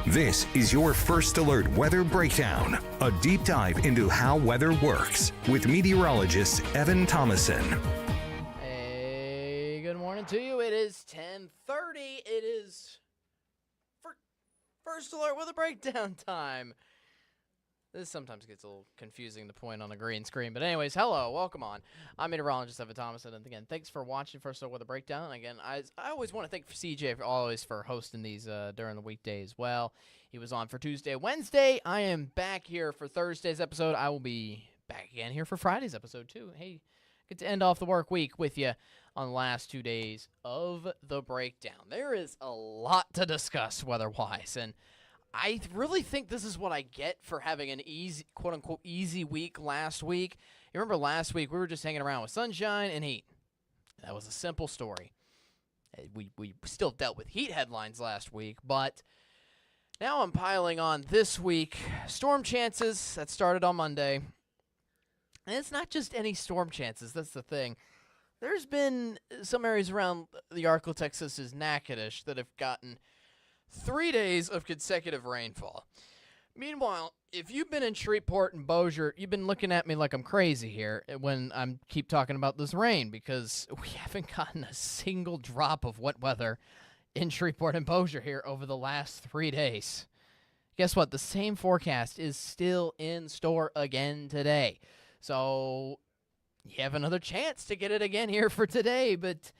This is your First Alert Weather Breakdown, a deep dive into how weather works with meteorologist Evan Thomason. Hey, good morning to you. It is 10:30. It is First Alert Weather Breakdown time. This sometimes gets a little confusing to point on a green screen. But anyways, hello, welcome on. I'm meteorologist Evan Thomason. And again, thanks for watching First Alert Weather Breakdown. And again, I always want to thank CJ for hosting these during the weekday as well. He was on for Tuesday, Wednesday. I am back here for Thursday's episode. I will be back again here for Friday's episode too. Hey, get to end off the work week with you on the last 2 days of the breakdown. There is a lot to discuss weather-wise, and I really think this is what I get for having an easy, quote-unquote, easy week last week. You remember last week we were just hanging around with sunshine and heat. That was a simple story. We still dealt with heat headlines last week, but now I'm piling on this week. Storm chances that started on Monday. And it's not just any storm chances. That's the thing. There's been some areas around the Arco, Texas's Natchitoches that have gotten 3 days of consecutive rainfall. Meanwhile, if you've been in Shreveport and Bossier, you've been looking at me like I'm crazy here when I keep talking about this rain, because we haven't gotten a single drop of wet weather in Shreveport and Bossier here over the last 3 days. Guess what? The same forecast is still in store again today. So you have another chance to get it again here for today, but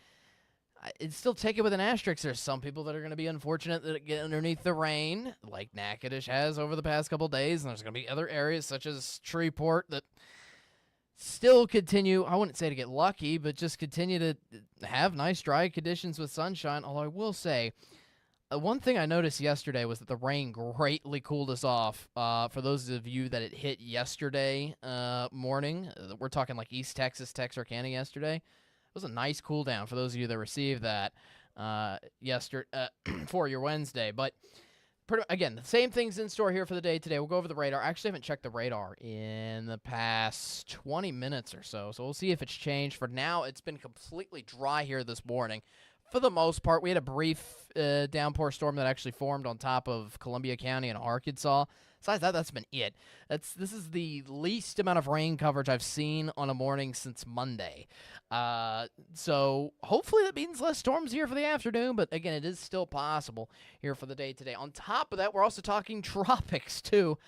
I'd still take it with an asterisk. There's some people that are going to be unfortunate that get underneath the rain, like Natchitoches has over the past couple days, and there's going to be other areas such as Shreveport that still continue, I wouldn't say to get lucky, but just continue to have nice dry conditions with sunshine. Although I will say, one thing I noticed yesterday was that the rain greatly cooled us off. For those of you that it hit yesterday morning, we're talking like East Texas, Texarkana yesterday. It was a nice cool down for those of you that received that yesterday for your Wednesday. But again, the same thing's in store here for the day today. We'll go over the radar. I actually haven't checked the radar in the past 20 minutes or so, so we'll see if it's changed. For now, it's been completely dry here this morning. For the most part, we had a brief downpour storm that actually formed on top of Columbia County and Arkansas. Besides that, that's been it. This is the least amount of rain coverage I've seen on a morning since Monday. So hopefully that means less storms here for the afternoon, but again, it is still possible here for the day today. On top of that, we're also talking tropics too.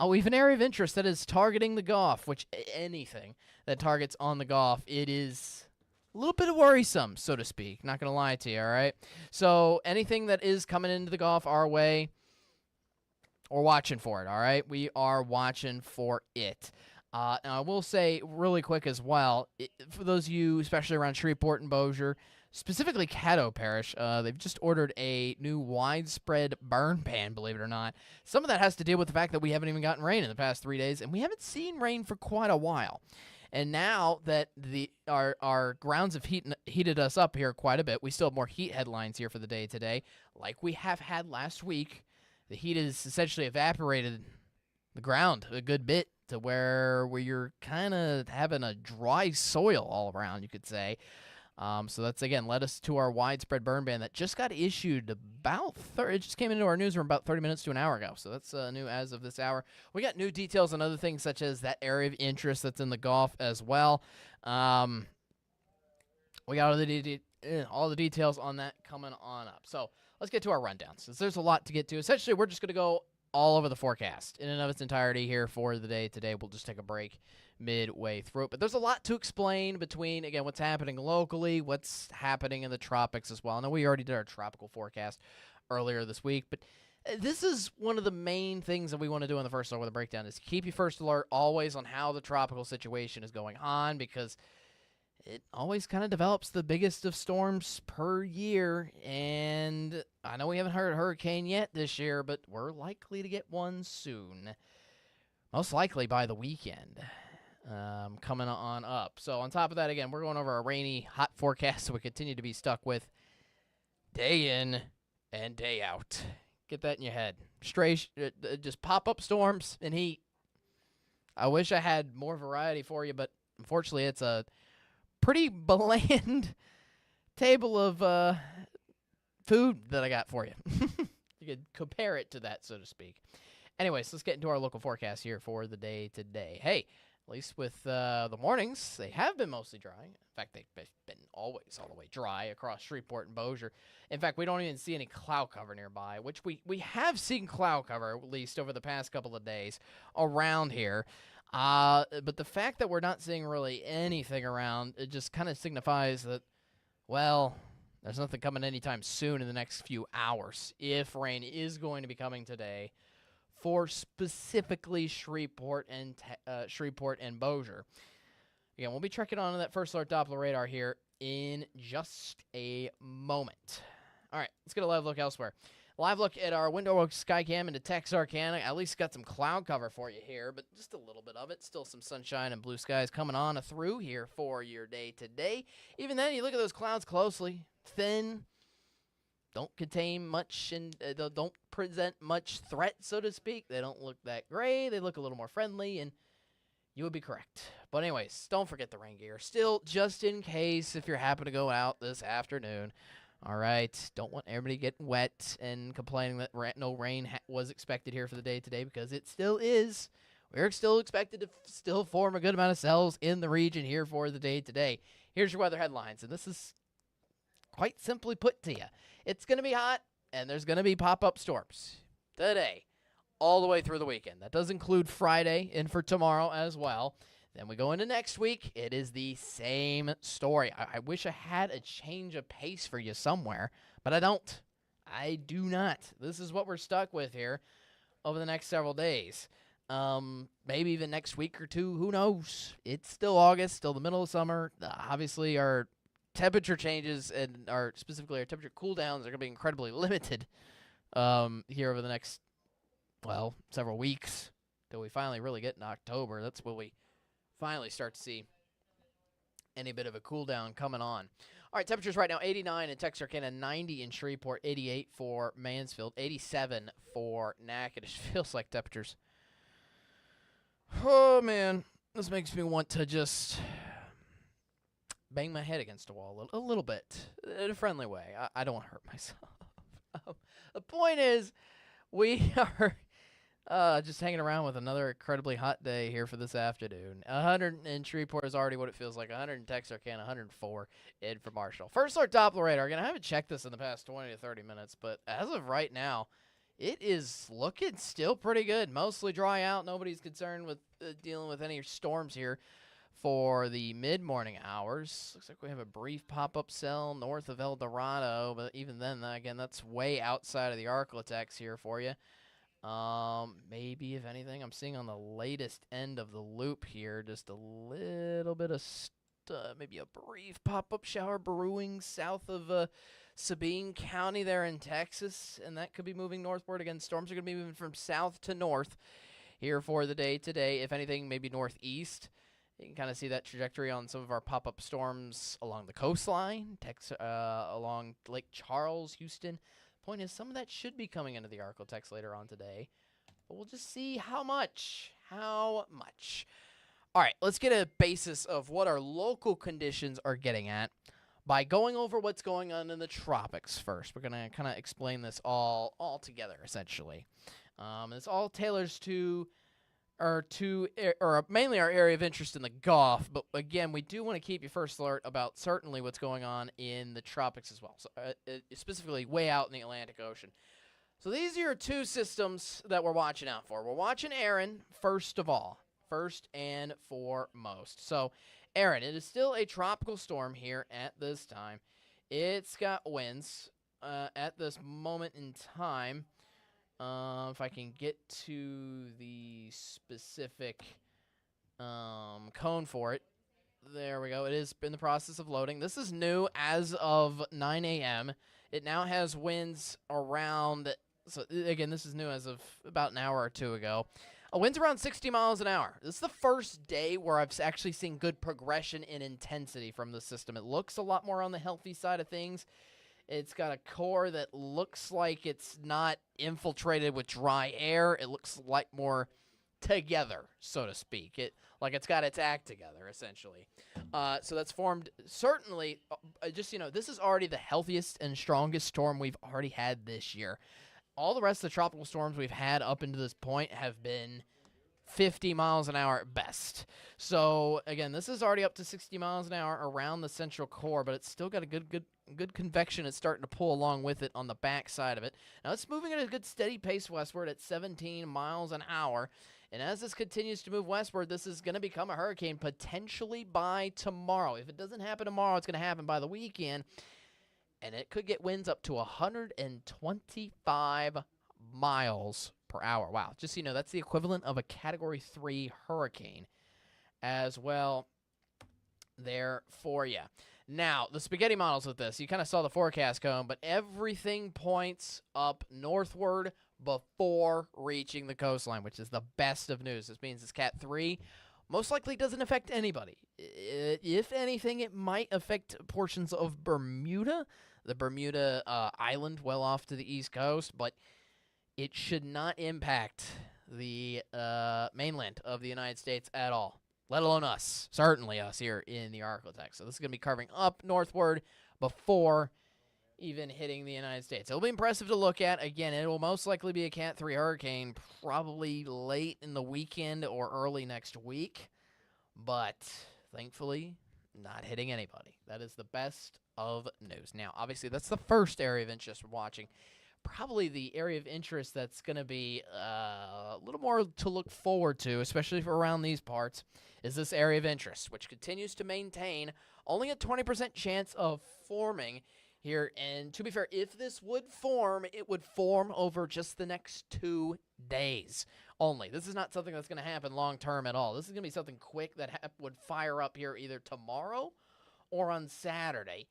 We have an area of interest that is targeting the Gulf, which anything that targets on the Gulf, it is a little bit worrisome, so to speak. Not going to lie to you, all right? So anything that is coming into the Gulf our way, we're watching for it, all right? We are watching for it. Now, I will say really quick as well, for those of you, especially around Shreveport and Bossier, specifically Caddo Parish, they've just ordered a new widespread burn ban, believe it or not. Some of that has to deal with the fact that we haven't even gotten rain in the past 3 days, and we haven't seen rain for quite a while. And now that our grounds have heated us up here quite a bit, we still have more heat headlines here for the day today, like we have had last week. The heat has essentially evaporated the ground a good bit to where you're kind of having a dry soil all around, you could say. So that's, again, led us to our widespread burn ban that just got issued it just came into our newsroom about 30 minutes to an hour ago. So that's new as of this hour. We got new details on other things such as that area of interest that's in the Gulf as well. We got all the details on that coming on up. So let's get to our rundown, since there's a lot to get to. Essentially, we're just going to go all over the forecast in and of its entirety here for the day today. We'll just take a break midway through it. But there's a lot to explain between, again, what's happening locally, what's happening in the tropics as well. I know we already did our tropical forecast earlier this week, but this is one of the main things that we want to do in the First Alert Weather Breakdown is keep you first alert always on how the tropical situation is going on, because it always kind of develops the biggest of storms per year. And I know we haven't heard a hurricane yet this year, but we're likely to get one soon. Most likely by the weekend coming on up. So on top of that, again, we're going over a rainy, hot forecast that we continue to be stuck with day in and day out. Get that in your head. Just pop-up storms and heat. I wish I had more variety for you, but unfortunately it's a pretty bland table of food that I got for you. You could compare it to that, so to speak. Anyways, let's get into our local forecast here for the day today. Hey, at least with the mornings, they have been mostly dry. In fact, they've been always all the way dry across Shreveport and Bossier. In fact, we don't even see any cloud cover nearby, which we have seen cloud cover, at least over the past couple of days, around here. But the fact that we're not seeing really anything around, it just kind of signifies that, well, there's nothing coming anytime soon in the next few hours, if rain is going to be coming today for specifically Shreveport and Bossier. Again, we'll be checking on that first alert Doppler radar here in just a moment. All right, let's get a live look elsewhere. Live look at our window Skycam into Texarkana. At least got some cloud cover for you here, but just a little bit of it. Still some sunshine and blue skies coming on through here for your day today. Even then, you look at those clouds closely. Thin, don't contain much, and don't present much threat, so to speak. They don't look that gray. They look a little more friendly, and you would be correct. But anyways, don't forget the rain gear. Still, just in case if you're happen to go out this afternoon. All right, don't want everybody getting wet and complaining that no rain was expected here for the day today, because it still is. We're still expected to still form a good amount of cells in the region here for the day today. Here's your weather headlines, and this is quite simply put to you. It's going to be hot, and there's going to be pop-up storms today all the way through the weekend. That does include Friday and for tomorrow as well. Then we go into next week. It is the same story. I wish I had a change of pace for you somewhere, but I don't. I do not. This is what we're stuck with here over the next several days. Maybe even next week or two. Who knows? It's still August, still the middle of summer. Obviously, our temperature changes and specifically our temperature cool downs are going to be incredibly limited here over the next, several weeks till we finally really get in October. That's when we finally start to see any bit of a cool down coming on. All right, temperatures right now 89 in Texarkana, 90 in Shreveport, 88 for Mansfield, 87 for Natchitoches. It feels like temperatures. Oh, man, this makes me want to just bang my head against a wall a little bit in a friendly way. I don't want to hurt myself. The point is, we are just hanging around with another incredibly hot day here for this afternoon. 100 in Shreveport is already what it feels like. 100 in Texarkana, 104 in for Marshall. First alert Doppler radar. Again, I haven't checked this in the past 20 to 30 minutes, but as of right now, it is looking still pretty good. Mostly dry out. Nobody's concerned with dealing with any storms here for the mid-morning hours. Looks like we have a brief pop-up cell north of El Dorado, but even then, again, that's way outside of the Arklatex here for you. Maybe, if anything, I'm seeing on the latest end of the loop here just a little bit of maybe a brief pop-up shower brewing south of Sabine County there in Texas, and that could be moving northward. Again, storms are going to be moving from south to north here for the day today. If anything, maybe northeast. You can kind of see that trajectory on some of our pop-up storms along the coastline, along Lake Charles, Houston. Point is, some of that should be coming into the Arklatex later on today, but we'll just see how much. All right, let's get a basis of what our local conditions are getting at by going over what's going on in the tropics first. We're going to kind of explain this all together, essentially. This all tailors to mainly our area of interest in the Gulf, but again, we do want to keep you first alert about certainly what's going on in the tropics as well, so specifically way out in the Atlantic Ocean. So these are your two systems that we're watching out for. We're watching Aaron first and foremost. So Aaron, it is still a tropical storm here at this time. It's got winds at this moment in time. If I can get to the specific cone for it. There we go. It is in the process of loading. This is new as of 9 a.m. It now has winds around, so again, this is new as of about an hour or two ago. Winds around 60 miles an hour. This is the first day where I've actually seen good progression in intensity from the system. It looks a lot more on the healthy side of things. It's got a core that looks like it's not infiltrated with dry air. It looks like more together, so to speak. It's got its act together, essentially. So that's formed, certainly, this is already the healthiest and strongest storm we've already had this year. all the rest of the tropical storms we've had up into this point have been 50 miles an hour at best. So, again, this is already up to 60 miles an hour around the central core, but it's still got a good convection it's starting to pull along with it on the back side of it. Now, it's moving at a good steady pace westward at 17 miles an hour. And as this continues to move westward, this is going to become a hurricane potentially by tomorrow. If it doesn't happen tomorrow, it's going to happen by the weekend. And it could get winds up to 125 miles per hour. Wow. Just so you know, that's the equivalent of a Category 3 hurricane as well there for you. Now, the spaghetti models with this, you kind of saw the forecast cone, but everything points up northward before reaching the coastline, which is the best of news. This means this Cat 3 most likely doesn't affect anybody. If anything, it might affect portions of Bermuda, the Bermuda island well off to the east coast, but it should not impact the mainland of the United States at all, let alone us, certainly us here in the Arklatex. So this is going to be carving up northward before even hitting the United States. It'll be impressive to look at. Again, it will most likely be a Cat 3 hurricane probably late in the weekend or early next week, but thankfully not hitting anybody. That is the best of news. Now, obviously, that's the first area of interest we're watching. Probably the area of interest that's going to be a little more to look forward to, especially for around these parts, is this area of interest, which continues to maintain only a 20% chance of forming here. And to be fair, if this would form, it would form over just the next 2 days only. This is not something that's going to happen long-term at all. This is going to be something quick that would fire up here either tomorrow or on Saturday.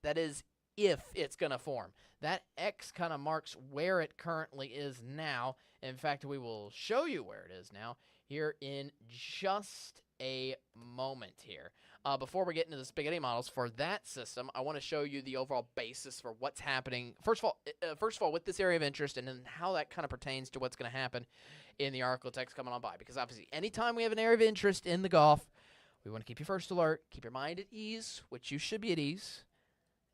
That is if it's going to form. That X kind of marks where it currently is now. In fact, we will show you where it is now here in just a moment here. Before we get into the spaghetti models for that system, I want to show you the overall basis for what's happening. First of all, with this area of interest and then how that kind of pertains to what's going to happen in the Arklatex coming on by. Because obviously, anytime we have an area of interest in the Gulf, we want to keep you first alert, keep your mind at ease, which you should be at ease.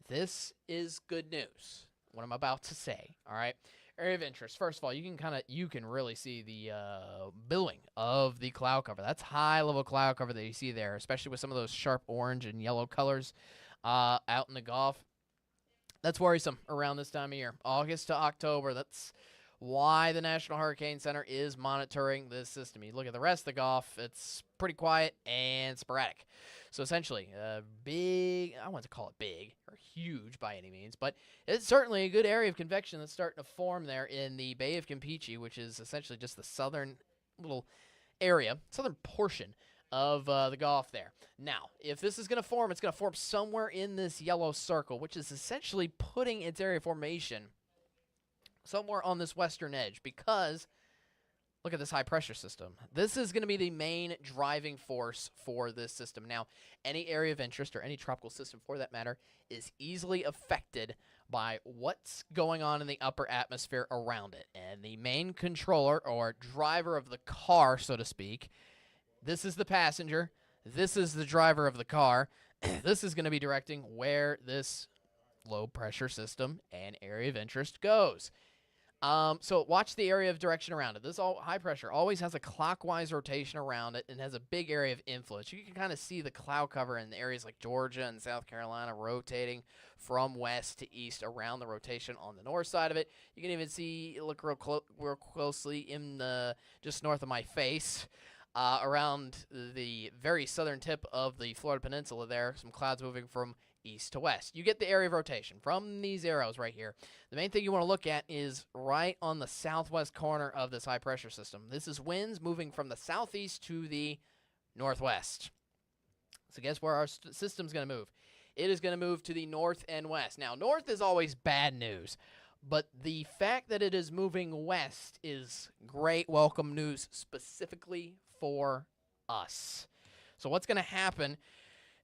This is good news, what I'm about to say, all right? Area of interest. First of all, you can really see the billowing of the cloud cover. That's high-level cloud cover that you see there, especially with some of those sharp orange and yellow colors out in the Gulf. That's worrisome around this time of year. August to October, that's why the National Hurricane Center is monitoring this system. You look at the rest of the Gulf, it's pretty quiet and sporadic. So essentially, big, I want to call it big or huge by any means, but it's certainly a good area of convection that's starting to form there in the Bay of Campeche, which is essentially just the southern little area, southern portion of the Gulf there. Now, if this is going to form, it's going to form somewhere in this yellow circle, which is essentially putting its area of formation somewhere on this western edge, because look at this high pressure system. This is going to be the main driving force for this system. Now, any area of interest or any tropical system for that matter is easily affected by what's going on in the upper atmosphere around it. And the main controller or driver of the car, so to speak, this is the passenger, this is the driver of the car. This is going to be directing where this low pressure system and area of interest goes. So watch the area of direction around it. This high pressure always has a clockwise rotation around it and has a big area of influence. You can kind of see the cloud cover in areas like Georgia and South Carolina rotating from west to east around the rotation on the north side of it. You can even see, look real closely in the just north of my face, around the very southern tip of the Florida Peninsula there, some clouds moving from east to west. You get the area of rotation from these arrows right here. The main thing you want to look at is right on the southwest corner of this high pressure system. This is winds moving from the southeast to the northwest. So guess where our system's going to move? It is going to move to the north and west. Now, north is always bad news, but the fact that it is moving west is great welcome news specifically for us. So what's going to happen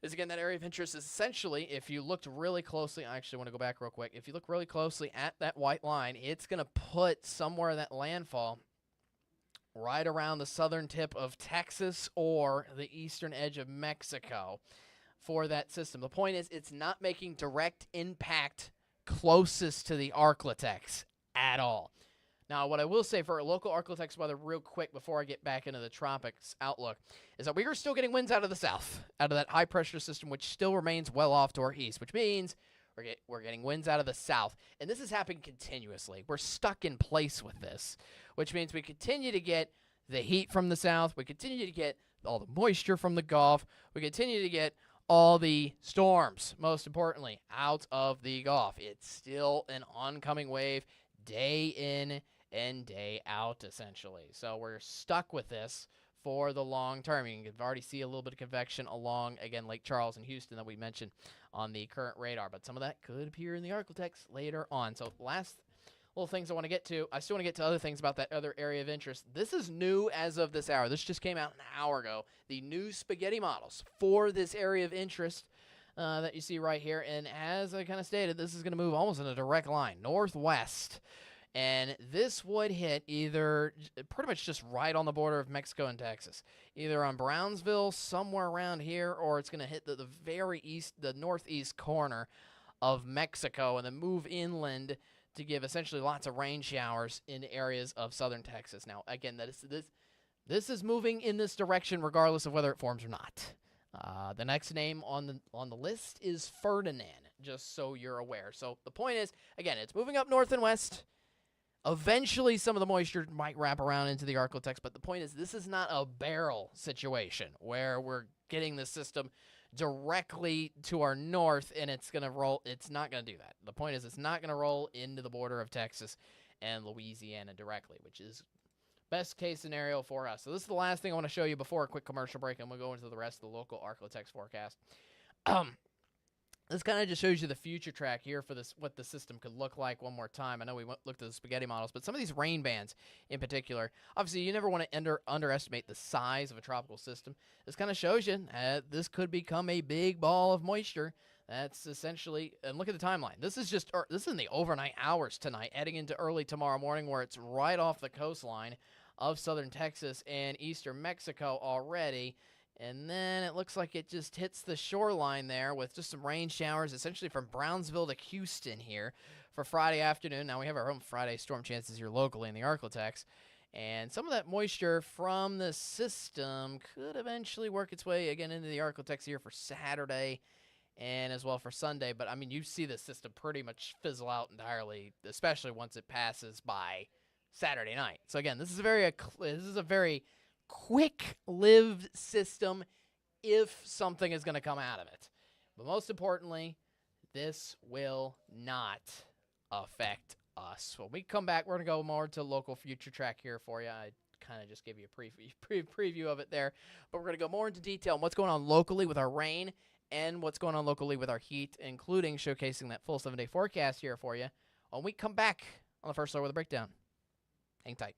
is, again, that area of interest is essentially, if you looked really closely, I actually want to go back real quick. If you look really closely at that white line, it's going to put somewhere that landfall right around the southern tip of Texas or the eastern edge of Mexico for that system. The point is, it's not making direct impact closest to the Arklatex at all. Now, what I will say for local Arclitex weather real quick before I get back into the tropics outlook is that we are still getting winds out of the south, out of that high-pressure system, which still remains well off to our east, which means we're getting winds out of the south. And this is happening continuously. We're stuck in place with this, which means we continue to get the heat from the south. We continue to get all the moisture from the Gulf. We continue to get all the storms, most importantly, out of the Gulf. It's still an oncoming wave day in and day out, essentially. So we're stuck with this for the long term. You can already see a little bit of convection along, again, Lake Charles and Houston that we mentioned on the current radar. But some of that could appear in the Arclitex later on. So last little things I want to get to. I still want to get to other things about that other area of interest. This is new as of this hour. This just came out an hour ago. The new spaghetti models for this area of interest that you see right here. And as I kind of stated, this is going to move almost in a direct line, northwest. And this would hit either pretty much just right on the border of Mexico and Texas, either on Brownsville, somewhere around here, or it's going to hit the very east, the northeast corner of Mexico, and then move inland to give essentially lots of rain showers in areas of southern Texas. Now, again, this is moving in this direction regardless of whether it forms or not. The next name on the list is Ferdinand, just so you're aware. So the point is, again, it's moving up north and west. Eventually, some of the moisture might wrap around into the Arclitex, but the point is this is not a barrel situation where we're getting the system directly to our north and it's going to roll. It's not going to do that. The point is it's not going to roll into the border of Texas and Louisiana directly, which is best case scenario for us. So this is the last thing I want to show you before a quick commercial break, and we'll go into the rest of the local Arclitex forecast. This kind of just shows you the future track here for this, what the system could look like one more time. I know we looked at the spaghetti models, but some of these rain bands in particular, obviously you never want to underestimate the size of a tropical system. This kind of shows you this could become a big ball of moisture. That's essentially, and look at the timeline. This is in the overnight hours tonight, heading into early tomorrow morning, where it's right off the coastline of southern Texas and eastern Mexico already. And then it looks like it just hits the shoreline there with just some rain showers, essentially from Brownsville to Houston here for Friday afternoon. Now we have our own Friday storm chances here locally in the Arclitex. And some of that moisture from the system could eventually work its way again into the Arclitex here for Saturday and as well for Sunday. But, I mean, you see the system pretty much fizzle out entirely, especially once it passes by Saturday night. So, again, this is a very quick-lived system if something is going to come out of it. But most importantly, this will not affect us. When we come back, we're going to go more to local future track here for you. I kind of just gave you a preview of it there. But we're going to go more into detail on what's going on locally with our rain and what's going on locally with our heat, including showcasing that full 7-day forecast here for you when we come back on the First Alert Weather Breakdown. Hang tight.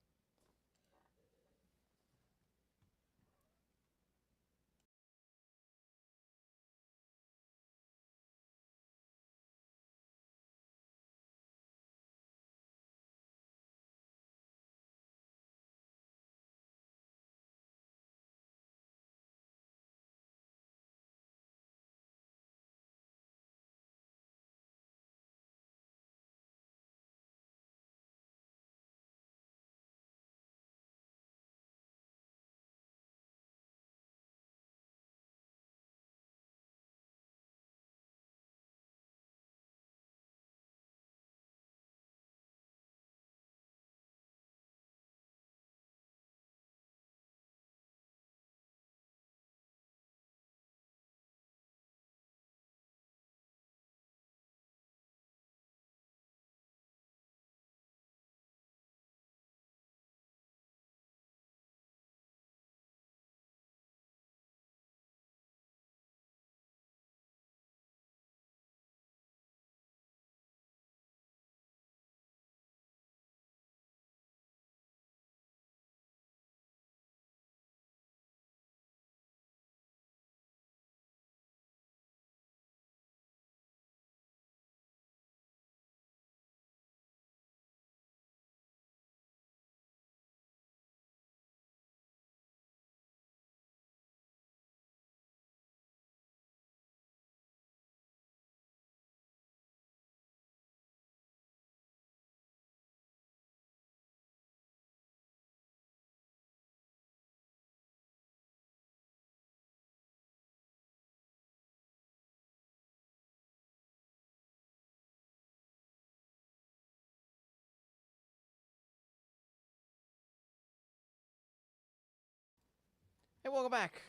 Hey, welcome back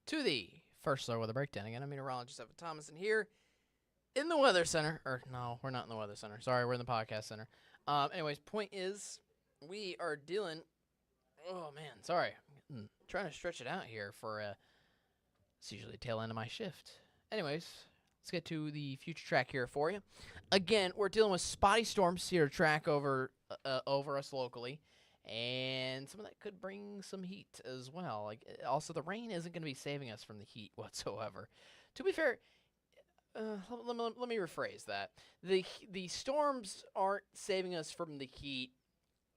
to the First Alert Weather Breakdown. Again, I'm meteorologist Evan Thomas, and here in the Weather Center, or no, we're not in the Weather Center. Sorry, we're in the Podcast Center. Anyways, point is, we are dealing. Oh man, sorry, I'm trying to stretch it out here for it's usually the tail end of my shift. Anyways, let's get to the future track here for you. Again, we're dealing with spotty storms here to track over us locally. And some of that could bring some heat as well. Also, the rain isn't going to be saving us from the heat whatsoever. To be fair, let me rephrase that. The storms aren't saving us from the heat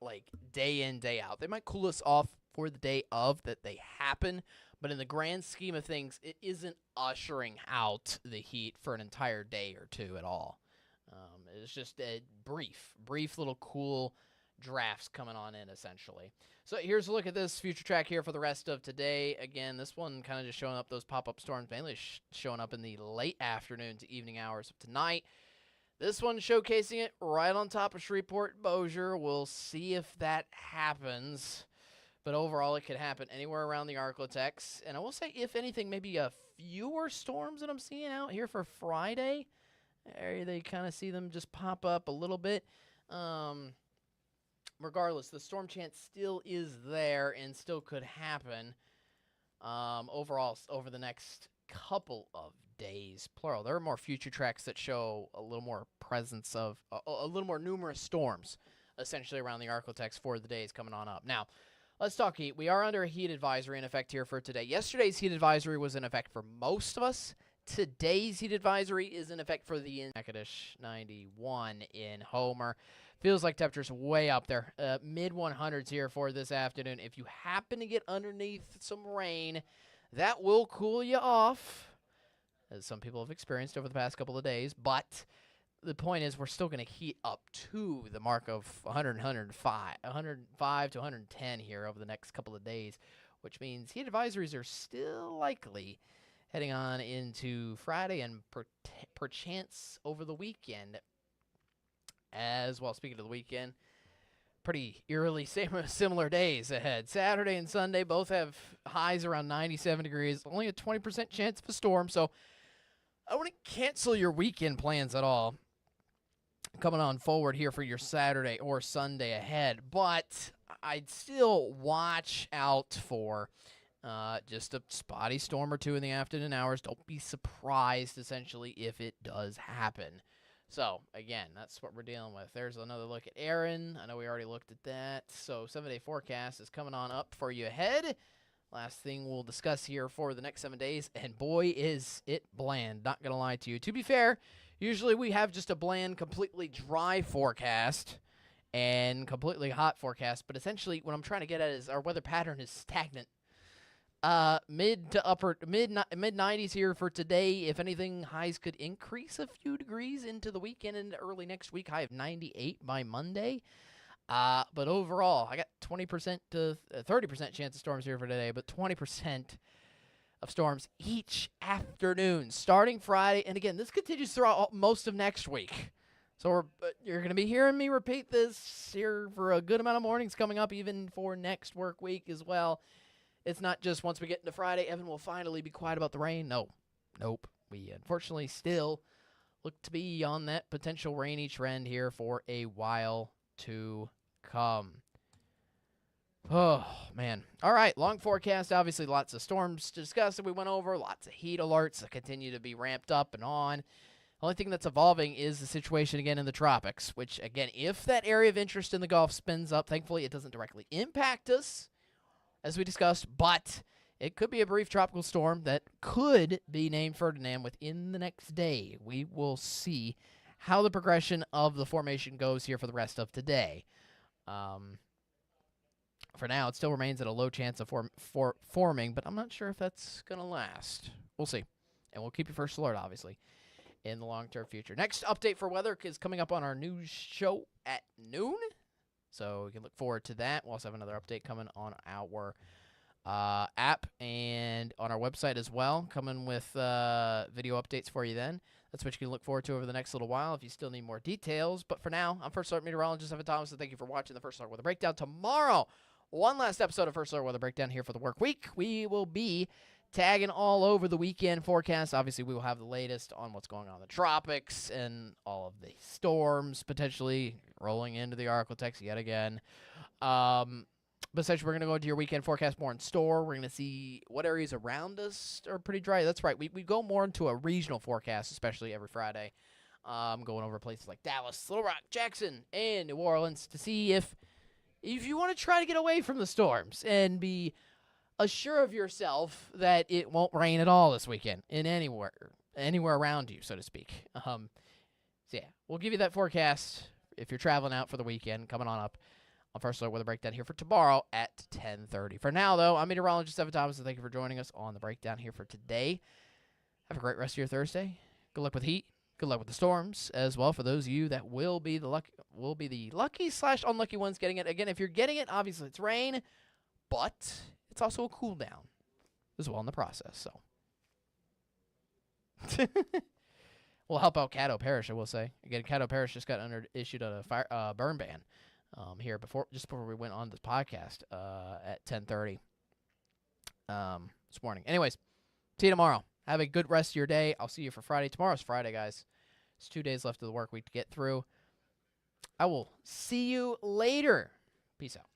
like day in, day out. They might cool us off for the day of that they happen, but in the grand scheme of things, it isn't ushering out the heat for an entire day or two at all. It's just a brief little cool drafts coming on in, essentially. So here's a look at this future track here for the rest of today. Again, this one kind of just showing up those pop-up storms, mainly showing up in the late afternoon to evening hours of tonight. This one showcasing it right on top of Shreveport, Bossier. We'll see if that happens. But overall, it could happen anywhere around the Arklatex. And I will say, if anything, maybe a fewer storms that I'm seeing out here for Friday. They kind of see them just pop up a little bit. Regardless, the storm chance still is there and still could happen overall over the next couple of days, plural. There are more future tracks that show a little more presence of a little more numerous storms, essentially around the Arklatex for the days coming on up. Now, let's talk heat. We are under a heat advisory in effect here for today. Yesterday's heat advisory was in effect for most of us. Today's heat advisory is in effect for the Natchitoches 91 in Homer. Feels like temperatures way up there. Mid-100s here for this afternoon. If you happen to get underneath some rain, that will cool you off, as some people have experienced over the past couple of days. But the point is, we're still going to heat up to the mark of 105 to 110 here over the next couple of days, which means heat advisories are still likely heading on into Friday and perchance over the weekend as well. Speaking of the weekend, pretty eerily similar days ahead. Saturday and Sunday both have highs around 97 degrees. Only a 20% chance of a storm, so I wouldn't cancel your weekend plans at all coming on forward here for your Saturday or Sunday ahead. But I'd still watch out for just a spotty storm or two in the afternoon hours. Don't be surprised, essentially, if it does happen. So, again, that's what we're dealing with. There's another look at Aaron. I know we already looked at that. So, 7-day forecast is coming on up for you ahead. Last thing we'll discuss here for the next 7 days. And boy, is it bland. Not going to lie to you. To be fair, usually we have just a bland, completely dry forecast and completely hot forecast. But essentially, what I'm trying to get at is our weather pattern is stagnant. Mid 90s here for today. If anything, highs could increase a few degrees into the weekend and early next week. High of 98 by Monday. But overall, I got 20% to 30% chance of storms here for today, but 20% of storms each afternoon starting Friday. And again, this continues throughout most of next week. So you're going to be hearing me repeat this here for a good amount of mornings coming up, even for next work week as well. It's not just once we get into Friday, Evan will finally be quiet about the rain. Nope. We unfortunately still look to be on that potential rainy trend here for a while to come. Oh, man. All right, long forecast. Obviously, lots of storms to discuss that we went over. Lots of heat alerts that continue to be ramped up and on. The only thing that's evolving is the situation again in the tropics, which, again, if that area of interest in the Gulf spins up, thankfully it doesn't directly impact us, as we discussed, but it could be a brief tropical storm that could be named Ferdinand within the next day. We will see how the progression of the formation goes here for the rest of today. For now, it still remains at a low chance of forming, but I'm not sure if that's going to last. We'll see. And we'll keep you first alert, obviously, in the long-term future. Next update for weather is coming up on our news show at noon. So we can look forward to that. We'll also have another update coming on our app and on our website as well, coming with video updates for you then. That's what you can look forward to over the next little while if you still need more details. But for now, I'm First Alert Meteorologist Evan Thomas, and thank you for watching the First Alert Weather Breakdown. Tomorrow, one last episode of First Alert Weather Breakdown here for the work week. We will be tagging all over the weekend forecast. Obviously, we will have the latest on what's going on in the tropics and all of the storms potentially rolling into the Arctic yet again. But essentially, we're going to go into your weekend forecast more in store. We're going to see what areas around us are pretty dry. That's right. We go more into a regional forecast, especially every Friday. Going over places like Dallas, Little Rock, Jackson, and New Orleans to see if you want to try to get away from the storms and be assured of yourself that it won't rain at all this weekend in anywhere around you, so to speak. So yeah, we'll give you that forecast if you're traveling out for the weekend coming on up. On First Alert Weather Breakdown here for tomorrow at 10:30. For now, though, I'm meteorologist Evan Thomas, and thank you for joining us on the breakdown here for today. Have a great rest of your Thursday. Good luck with heat. Good luck with the storms as well. For those of you that will be the lucky/unlucky ones getting it. Again, if you're getting it, obviously it's rain, but it's also a cool down as well in the process. So we'll help out Caddo Parish, I will say. Again, Caddo Parish just got issued a burn ban. Here just before we went on this podcast at 10:30 this morning. Anyways, see you tomorrow. Have a good rest of your day. I'll see you for Friday. Tomorrow's Friday, guys. It's 2 days left of the work week to get through. I will see you later. Peace out.